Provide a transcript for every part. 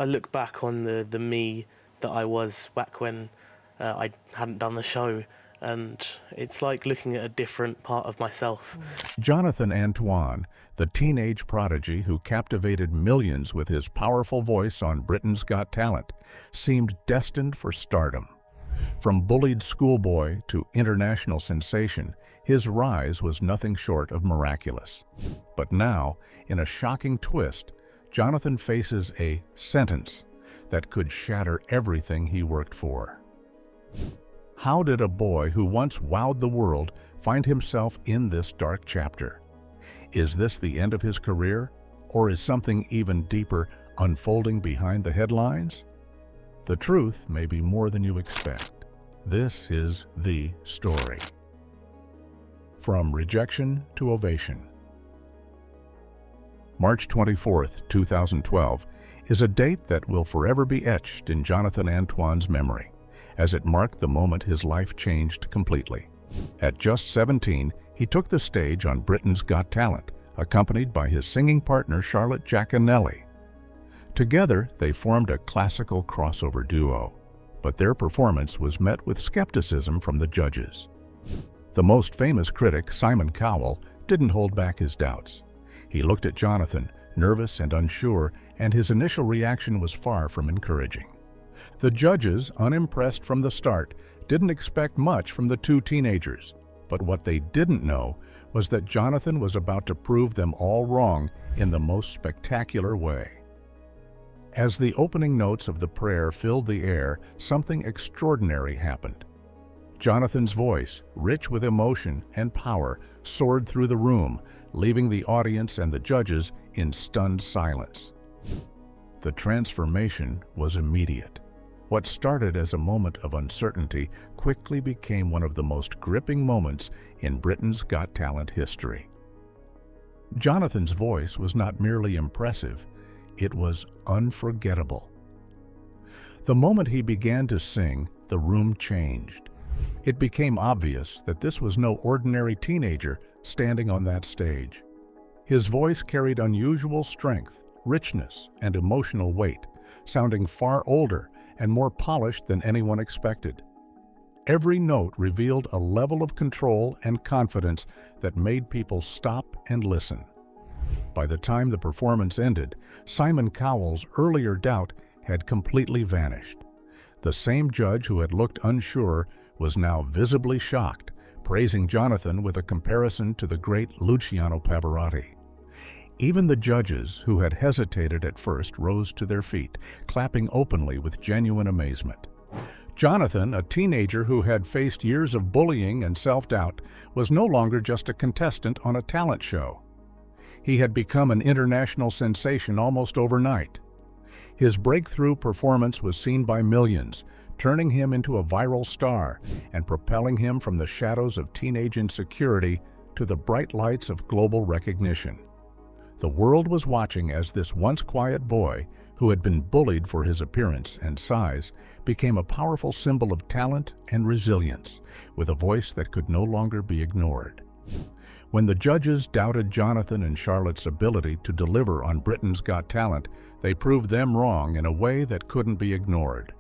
I look back on the me that I was back when I hadn't done the show, and it's like looking at a different part of myself. Jonathan Antoine, the teenage prodigy who captivated millions with his powerful voice on Britain's Got Talent, seemed destined for stardom. From bullied schoolboy to international sensation, his rise was nothing short of miraculous. But now, in a shocking twist, Jonathan faces a sentence that could shatter everything he worked for. How did a boy who once wowed the world find himself in this dark chapter? Is this the end of his career, or is something even deeper unfolding behind the headlines? The truth may be more than you expect. This is the story. From rejection to ovation. March 24th, 2012 is a date that will forever be etched in Jonathan Antoine's memory, as it marked the moment his life changed completely. At just 17, he took the stage on Britain's Got Talent, accompanied by his singing partner Charlotte Giaconelli. Together, they formed a classical crossover duo, but their performance was met with skepticism from the judges. The most famous critic, Simon Cowell, didn't hold back his doubts. He looked at Jonathan, nervous and unsure, and his initial reaction was far from encouraging. The judges, unimpressed from the start, didn't expect much from the two teenagers, but what they didn't know was that Jonathan was about to prove them all wrong in the most spectacular way. As the opening notes of the prayer filled the air, something extraordinary happened. Jonathan's voice, rich with emotion and power, soared through the room, leaving the audience and the judges in stunned silence. The transformation was immediate. What started as a moment of uncertainty quickly became one of the most gripping moments in Britain's Got Talent history. Jonathan's voice was not merely impressive, it was unforgettable. The moment he began to sing, the room changed. It became obvious that this was no ordinary teenager standing on that stage. His voice carried unusual strength, richness, and emotional weight, sounding far older and more polished than anyone expected. Every note revealed a level of control and confidence that made people stop and listen. By the time the performance ended, Simon Cowell's earlier doubt had completely vanished. The same judge who had looked unsure was now visibly shocked, praising Jonathan with a comparison to the great Luciano Pavarotti. Even the judges, who had hesitated at first, rose to their feet, clapping openly with genuine amazement. Jonathan, a teenager who had faced years of bullying and self-doubt, was no longer just a contestant on a talent show. He had become an international sensation almost overnight. His breakthrough performance was seen by millions, turning him into a viral star and propelling him from the shadows of teenage insecurity to the bright lights of global recognition. The world was watching as this once quiet boy, who had been bullied for his appearance and size, became a powerful symbol of talent and resilience, with a voice that could no longer be ignored. When the judges doubted Jonathan and Charlotte's ability to deliver on Britain's Got Talent, they proved them wrong in a way that couldn't be ignored.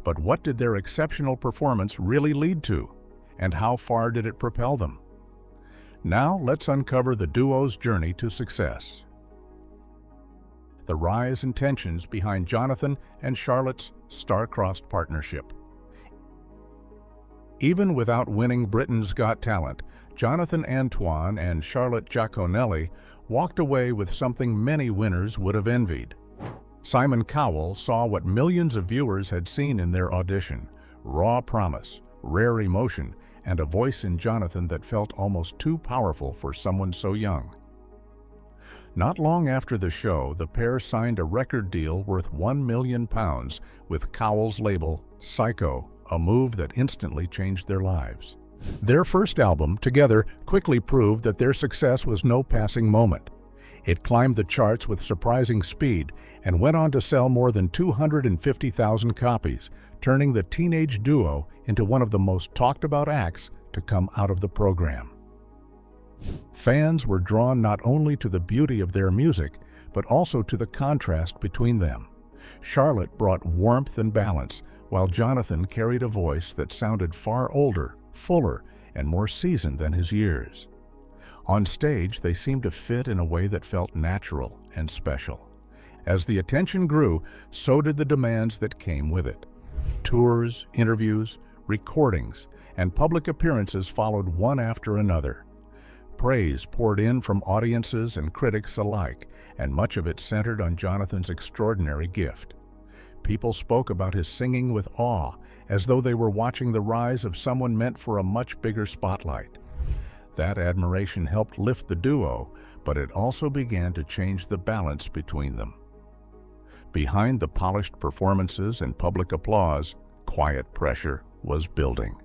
But what did their exceptional performance really lead to, and how far did it propel them? Now let's uncover the duo's journey to success. The rise and tensions behind Jonathan and Charlotte's star-crossed partnership. Even without winning Britain's Got Talent, Jonathan Antoine and Charlotte Giaconelli walked away with something many winners would have envied. Simon Cowell saw what millions of viewers had seen in their audition: raw promise, rare emotion, and a voice in Jonathan that felt almost too powerful for someone so young. Not long after the show, the pair signed a record deal worth £1 million with Cowell's label, Psycho, a move that instantly changed their lives. Their first album, Together, quickly proved that their success was no passing moment. It climbed the charts with surprising speed and went on to sell more than 250,000 copies, turning the teenage duo into one of the most talked about acts to come out of the program. Fans were drawn not only to the beauty of their music, but also to the contrast between them. Charlotte brought warmth and balance, while Jonathan carried a voice that sounded far older, fuller, and more seasoned than his years. On stage, they seemed to fit in a way that felt natural and special. As the attention grew, so did the demands that came with it. Tours, interviews, recordings, and public appearances followed one after another. Praise poured in from audiences and critics alike, and much of it centered on Jonathan's extraordinary gift. People spoke about his singing with awe, as though they were watching the rise of someone meant for a much bigger spotlight. That admiration helped lift the duo, but it also began to change the balance between them. Behind the polished performances and public applause, quiet pressure was building.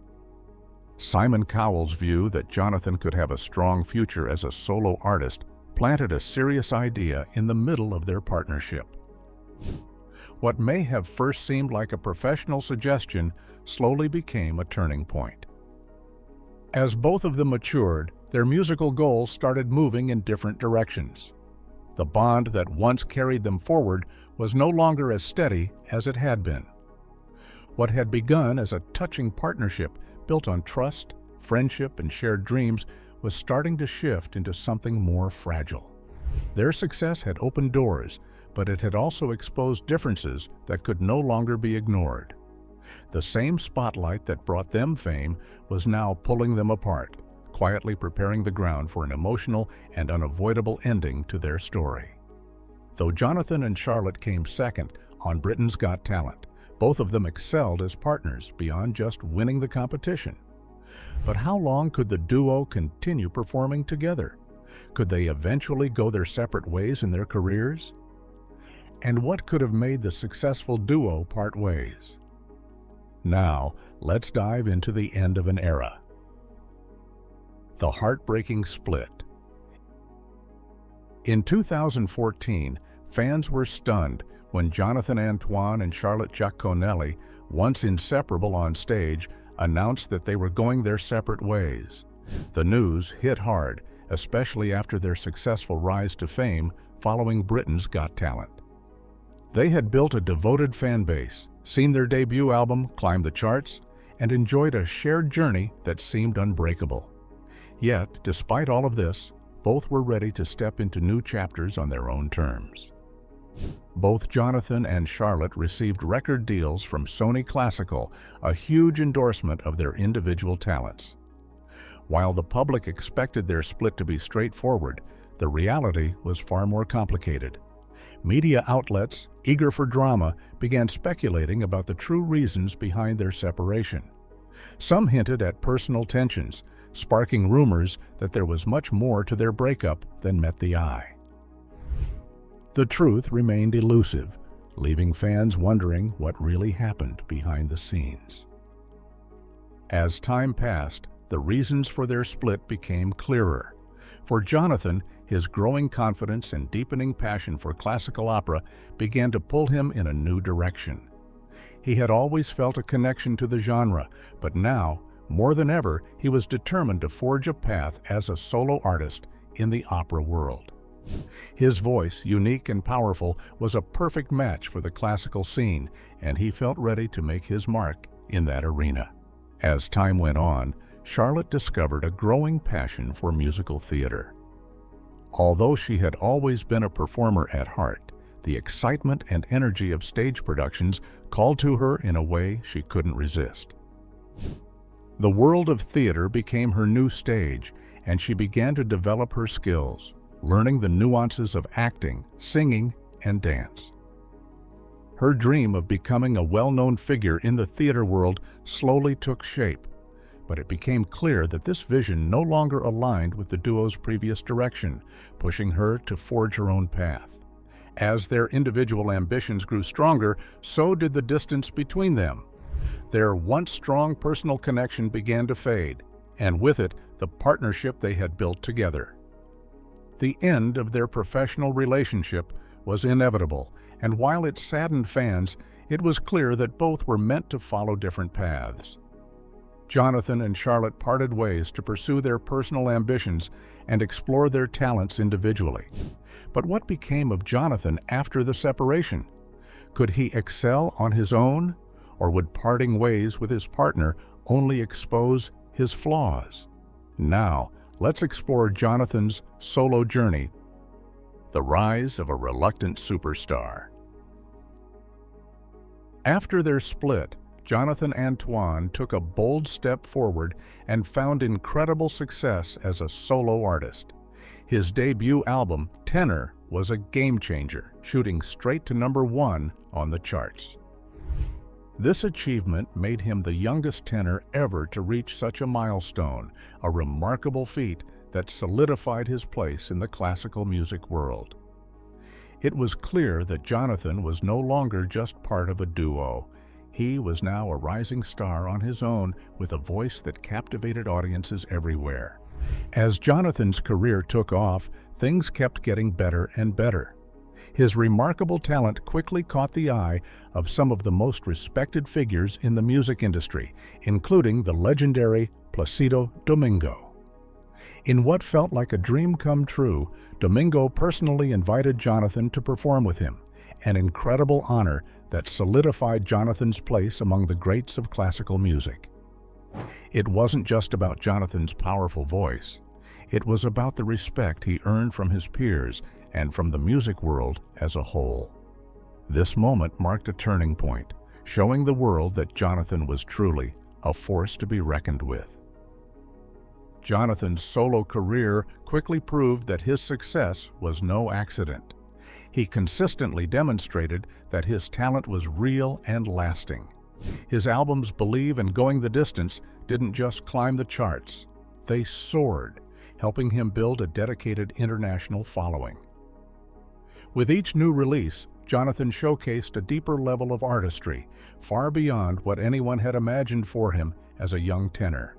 Simon Cowell's view that Jonathan could have a strong future as a solo artist planted a serious idea in the middle of their partnership. What may have first seemed like a professional suggestion slowly became a turning point. As both of them matured, their musical goals started moving in different directions. The bond that once carried them forward was no longer as steady as it had been. What had begun as a touching partnership built on trust, friendship, and shared dreams was starting to shift into something more fragile. Their success had opened doors, but it had also exposed differences that could no longer be ignored. The same spotlight that brought them fame was now pulling them apart, quietly preparing the ground for an emotional and unavoidable ending to their story. Though Jonathan and Charlotte came second on Britain's Got Talent, both of them excelled as partners beyond just winning the competition. But how long could the duo continue performing together? Could they eventually go their separate ways in their careers? And what could have made the successful duo part ways? Now, let's dive into the end of an era. The heartbreaking split. In 2014, fans were stunned when Jonathan Antoine and Charlotte Giaconelli, once inseparable on stage, announced that they were going their separate ways. The news hit hard, especially after their successful rise to fame following Britain's Got Talent. They had built a devoted fan base, seen their debut album climb the charts, and enjoyed a shared journey that seemed unbreakable. Yet, despite all of this, both were ready to step into new chapters on their own terms. Both Jonathan and Charlotte received record deals from Sony Classical, a huge endorsement of their individual talents. While the public expected their split to be straightforward, the reality was far more complicated. Media outlets, eager for drama, began speculating about the true reasons behind their separation. Some hinted at personal tensions, sparking rumors that there was much more to their breakup than met the eye. The truth remained elusive, leaving fans wondering what really happened behind the scenes. As time passed, the reasons for their split became clearer. For Jonathan, his growing confidence and deepening passion for classical opera began to pull him in a new direction. He had always felt a connection to the genre, but now, more than ever, he was determined to forge a path as a solo artist in the opera world. His voice, unique and powerful, was a perfect match for the classical scene, and he felt ready to make his mark in that arena. As time went on, Charlotte discovered a growing passion for musical theater. Although she had always been a performer at heart, the excitement and energy of stage productions called to her in a way she couldn't resist. The world of theater became her new stage, and she began to develop her skills, learning the nuances of acting, singing, and dance. Her dream of becoming a well-known figure in the theater world slowly took shape, but it became clear that this vision no longer aligned with the duo's previous direction, pushing her to forge her own path. As their individual ambitions grew stronger, so did the distance between them. Their once strong personal connection began to fade, and with it, the partnership they had built together. The end of their professional relationship was inevitable, and while it saddened fans, it was clear that both were meant to follow different paths. Jonathan and Charlotte parted ways to pursue their personal ambitions and explore their talents individually. But what became of Jonathan after the separation? Could he excel on his own, or would parting ways with his partner only expose his flaws? Now, let's explore Jonathan's solo journey, the rise of a reluctant superstar. After their split, Jonathan Antoine took a bold step forward and found incredible success as a solo artist. His debut album, Tenor, was a game-changer, shooting straight to #1 on the charts. This achievement made him the youngest tenor ever to reach such a milestone, a remarkable feat that solidified his place in the classical music world. It was clear that Jonathan was no longer just part of a duo. He was now a rising star on his own with a voice that captivated audiences everywhere. As Jonathan's career took off, things kept getting better and better. His remarkable talent quickly caught the eye of some of the most respected figures in the music industry, including the legendary Placido Domingo. In what felt like a dream come true, Domingo personally invited Jonathan to perform with him, an incredible honor that solidified Jonathan's place among the greats of classical music. It wasn't just about Jonathan's powerful voice. It was about the respect he earned from his peers and from the music world as a whole. This moment marked a turning point, showing the world that Jonathan was truly a force to be reckoned with. Jonathan's solo career quickly proved that his success was no accident. He consistently demonstrated that his talent was real and lasting. His albums Believe and Going the Distance didn't just climb the charts, they soared, helping him build a dedicated international following. With each new release, Jonathan showcased a deeper level of artistry, far beyond what anyone had imagined for him as a young tenor.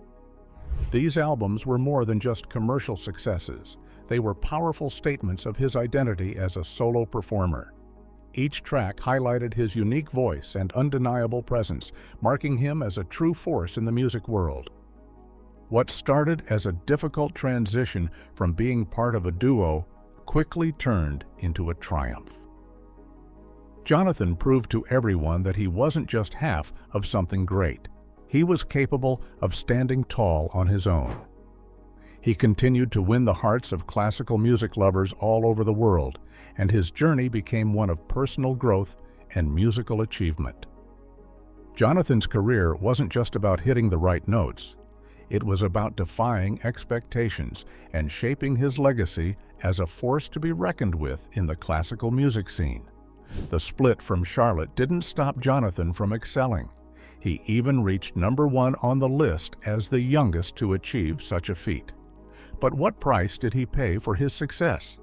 These albums were more than just commercial successes. They were powerful statements of his identity as a solo performer. Each track highlighted his unique voice and undeniable presence, marking him as a true force in the music world. What started as a difficult transition from being part of a duo quickly turned into a triumph. Jonathan proved to everyone that he wasn't just half of something great. He was capable of standing tall on his own. He continued to win the hearts of classical music lovers all over the world, and his journey became one of personal growth and musical achievement. Jonathan's career wasn't just about hitting the right notes. It was about defying expectations and shaping his legacy as a force to be reckoned with in the classical music scene. The split from Charlotte didn't stop Jonathan from excelling. He even reached #1 on the list as the youngest to achieve such a feat. But what price did he pay for his success?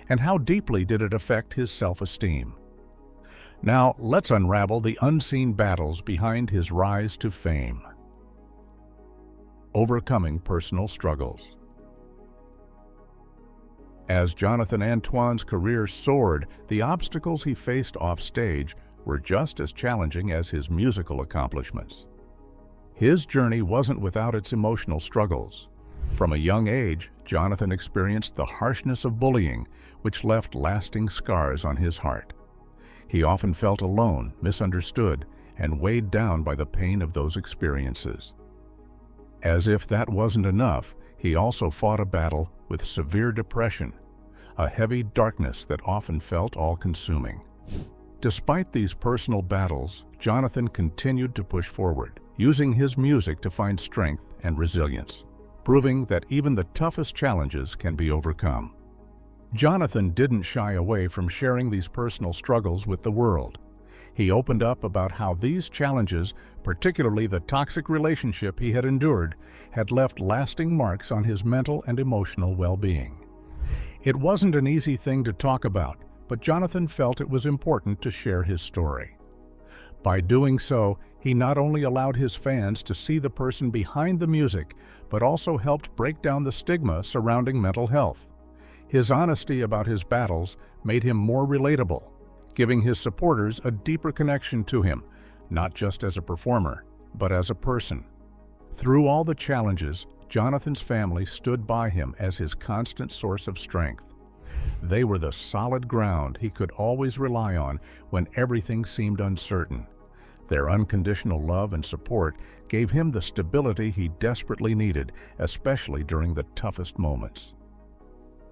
And how deeply did it affect his self-esteem? Now, let's unravel the unseen battles behind his rise to fame. Overcoming personal struggles. As Jonathan Antoine's career soared, the obstacles he faced off stage were just as challenging as his musical accomplishments. His journey wasn't without its emotional struggles. From a young age, Jonathan experienced the harshness of bullying, which left lasting scars on his heart. He often felt alone, misunderstood, and weighed down by the pain of those experiences. As if that wasn't enough, he also fought a battle with severe depression, a heavy darkness that often felt all-consuming. Despite these personal battles, Jonathan continued to push forward, using his music to find strength and resilience, proving that even the toughest challenges can be overcome. Jonathan didn't shy away from sharing these personal struggles with the world. He opened up about how these challenges, particularly the toxic relationship he had endured, had left lasting marks on his mental and emotional well-being. It wasn't an easy thing to talk about, but Jonathan felt it was important to share his story. By doing so, he not only allowed his fans to see the person behind the music, but also helped break down the stigma surrounding mental health. His honesty about his battles made him more relatable, giving his supporters a deeper connection to him, not just as a performer, but as a person. Through all the challenges, Jonathan's family stood by him as his constant source of strength. They were the solid ground he could always rely on when everything seemed uncertain. Their unconditional love and support gave him the stability he desperately needed, especially during the toughest moments.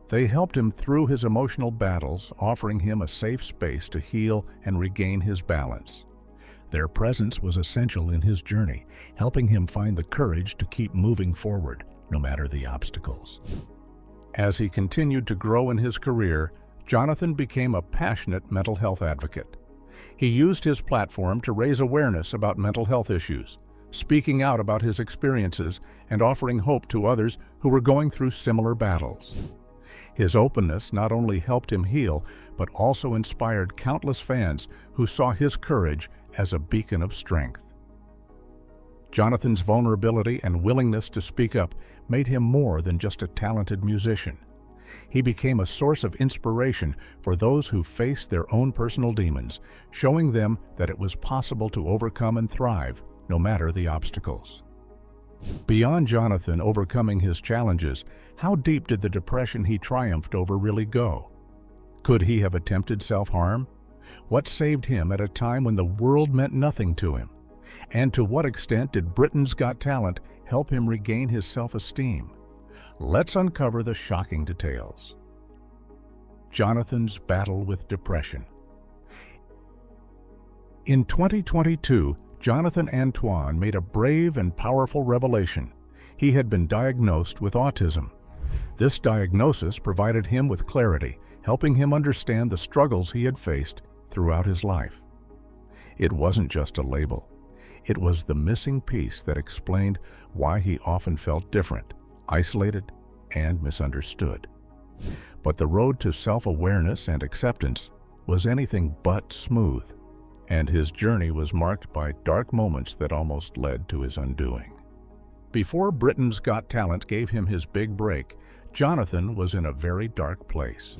They helped him through his emotional battles, offering him a safe space to heal and regain his balance. Their presence was essential in his journey, helping him find the courage to keep moving forward, no matter the obstacles. As he continued to grow in his career, Jonathan became a passionate mental health advocate. He used his platform to raise awareness about mental health issues, speaking out about his experiences and offering hope to others who were going through similar battles. His openness not only helped him heal, but also inspired countless fans who saw his courage as a beacon of strength. Jonathan's vulnerability and willingness to speak up made him more than just a talented musician. He became a source of inspiration for those who faced their own personal demons, showing them that it was possible to overcome and thrive, no matter the obstacles. Beyond Jonathan overcoming his challenges, how deep did the depression he triumphed over really go? Could he have attempted self-harm? What saved him at a time when the world meant nothing to him? And to what extent did Britain's Got Talent help him regain his self-esteem? Let's uncover the shocking details. Jonathan's battle with depression. In 2022, Jonathan Antoine made a brave and powerful revelation. He had been diagnosed with autism. This diagnosis provided him with clarity, helping him understand the struggles he had faced throughout his life. It wasn't just a label. It was the missing piece that explained why he often felt different, isolated, and misunderstood. But the road to self-awareness and acceptance was anything but smooth, and his journey was marked by dark moments that almost led to his undoing. Before Britain's Got Talent gave him his big break, Jonathan was in a very dark place.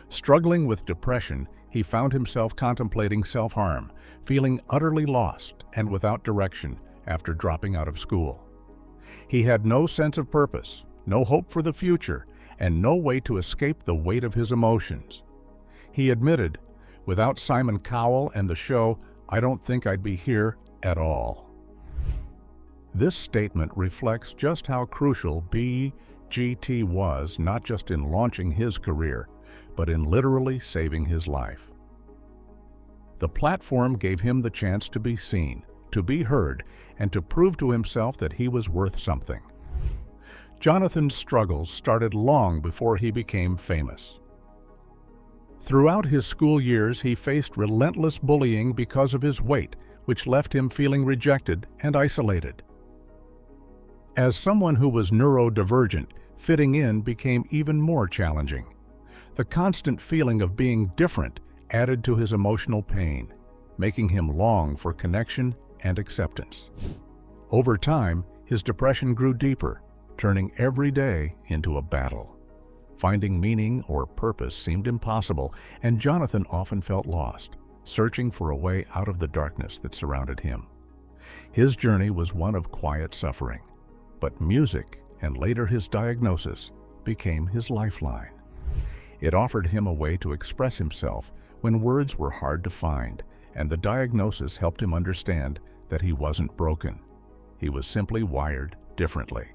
Struggling with depression, he found himself contemplating self-harm, feeling utterly lost and without direction after dropping out of school. He had no sense of purpose, no hope for the future, and no way to escape the weight of his emotions. He admitted, "Without Simon Cowell and the show, I don't think I'd be here at all." This statement reflects just how crucial BGT was, not just in launching his career, but in literally saving his life. The platform gave him the chance to be seen, to be heard, and to prove to himself that he was worth something. Jonathan's struggles started long before he became famous. Throughout his school years, he faced relentless bullying because of his weight, which left him feeling rejected and isolated. As someone who was neurodivergent, fitting in became even more challenging. The constant feeling of being different added to his emotional pain, making him long for connection and acceptance. Over time, his depression grew deeper, turning every day into a battle. Finding meaning or purpose seemed impossible, and Jonathan often felt lost, searching for a way out of the darkness that surrounded him. His journey was one of quiet suffering, but music, and later his diagnosis, became his lifeline. It offered him a way to express himself when words were hard to find, and the diagnosis helped him understand that he wasn't broken. He was simply wired differently.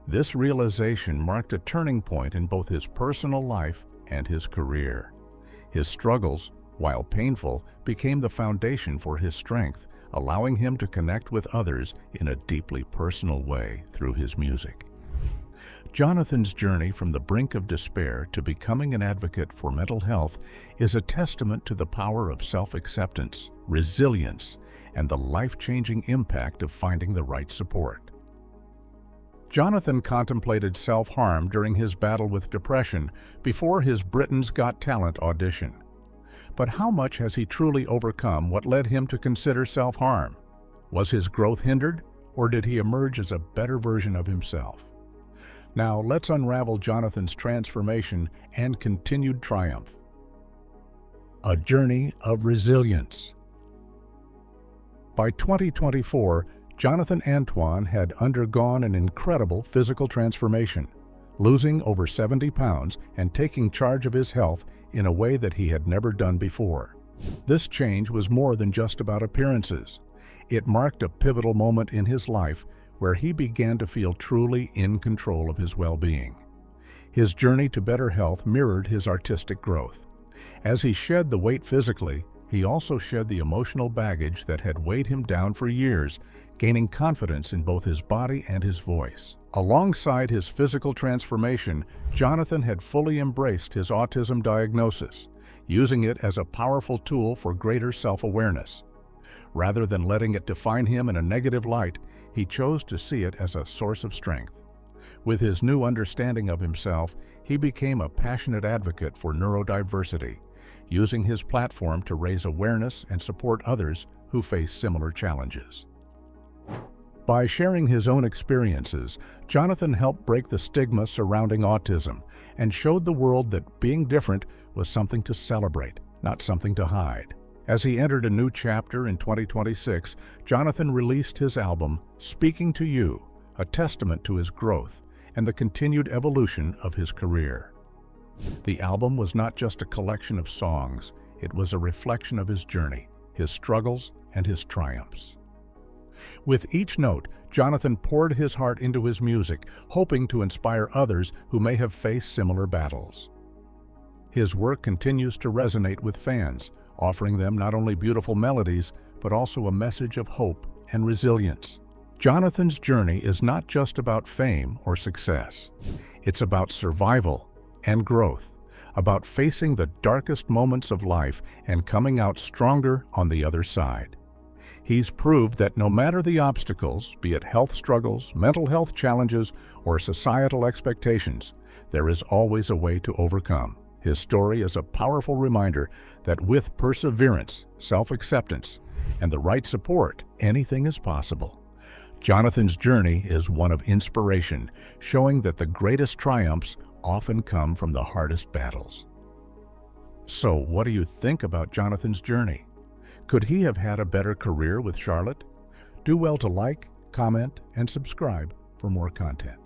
This realization marked a turning point in both his personal life and his career. His struggles, while painful, became the foundation for his strength, allowing him to connect with others in a deeply personal way through his music. Jonathan's journey from the brink of despair to becoming an advocate for mental health is a testament to the power of self-acceptance, resilience, and the life-changing impact of finding the right support. Jonathan contemplated self-harm during his battle with depression before his Britain's Got Talent audition. But how much has he truly overcome what led him to consider self-harm? Was his growth hindered, or did he emerge as a better version of himself? Now let's unravel Jonathan's transformation and continued triumph. A journey of resilience. By 2024, Jonathan Antoine had undergone an incredible physical transformation. losing over 70 pounds and taking charge of his health in a way that he had never done before. This change was more than just about appearances. It marked a pivotal moment in his life where he began to feel truly in control of his well-being. His journey to better health mirrored his artistic growth. As he shed the weight physically, he also shed the emotional baggage that had weighed him down for years, gaining confidence in both his body and his voice. Alongside his physical transformation, Jonathan had fully embraced his autism diagnosis, using it as a powerful tool for greater self-awareness. Rather than letting it define him in a negative light, he chose to see it as a source of strength. With his new understanding of himself, he became a passionate advocate for neurodiversity, using his platform to raise awareness and support others who face similar challenges. By sharing his own experiences, Jonathan helped break the stigma surrounding autism and showed the world that being different was something to celebrate, not something to hide. As he entered a new chapter in 2026, Jonathan released his album, Speaking to You, a testament to his growth and the continued evolution of his career. The album was not just a collection of songs, it was a reflection of his journey, his struggles, and his triumphs. With each note, Jonathan poured his heart into his music, hoping to inspire others who may have faced similar battles. His work continues to resonate with fans, offering them not only beautiful melodies, but also a message of hope and resilience. Jonathan's journey is not just about fame or success. It's about survival and growth, about facing the darkest moments of life and coming out stronger on the other side. He's proved that no matter the obstacles, be it health struggles, mental health challenges, or societal expectations, there is always a way to overcome. His story is a powerful reminder that with perseverance, self-acceptance, and the right support, anything is possible. Jonathan's journey is one of inspiration, showing that the greatest triumphs often come from the hardest battles. So, what do you think about Jonathan's journey? Could he have had a better career with Charlotte? Do well to like, comment, and subscribe for more content.